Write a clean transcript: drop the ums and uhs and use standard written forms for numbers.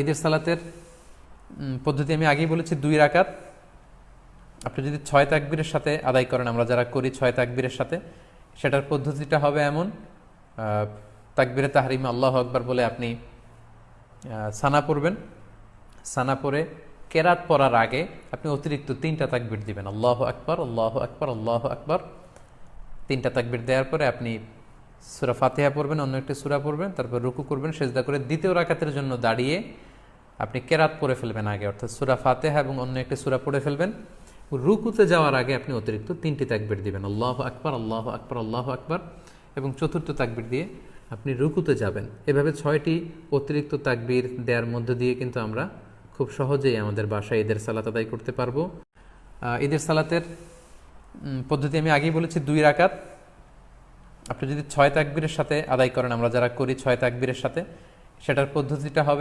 ঈদের সালাতের পদ্ধতি আমি আগেই বলেছি 2 রাকাত। আপনি যদি 6 তাকবীরের সাথে আদায় করেন, আমরা যারা করি 6 তাকবীরের সাথে, সেটার পদ্ধতিটা হবে এমন: তাকবীরে তাহরিমে আল্লাহু আকবার বলে আপনি সানা পড়বেন। সানা পড়ে কেরাত পড়ার আগে আপনি অতিরিক্ত 3টা তাকবীর দিবেন, আল্লাহু আকবার, আল্লাহু আকবার, আল্লাহু আকবার। 3টা তাকবীর দেওয়ার পরে আপনি সূরা ফাতিহা পড়বেন, অন্য একটি সূরা পড়বেন, তারপর রুকু করবেন, সেজদা করে দ্বিতীয় রাকাতের জন্য দাঁড়িয়ে আপনি কেরাত পড়ে ফেলবেন আগে, অর্থাৎ সূরা ফাতিহা এবং অন্য একটি সূরা পড়ে ফেলবেন। রুকুতে যাওয়ার আগে আপনি অতিরিক্ত 3টি তাকবীর দিবেন, আল্লাহু আকবার, আল্লাহু আকবার, আল্লাহু আকবার, এবং চতুর্থ তাকবীর দিয়ে আপনি রুকুতে যাবেন। এভাবে 6টি অতিরিক্ত তাকবীর দেওয়ার মধ্য দিয়ে কিন্তু আমরা খুব সহজেই আমাদের বাসায় ঈদের সালাত আদায় করতে পারবো। ঈদের সালাতের পদ্ধতি আমি আগেই বলেছি 2 রাকাত। আপনি যদি 6 তাকবীরের সাথে আদায় করেন, আমরা যারা করি 6 তাকবীরের সাথে, সেটার পদ্ধতিটা হবে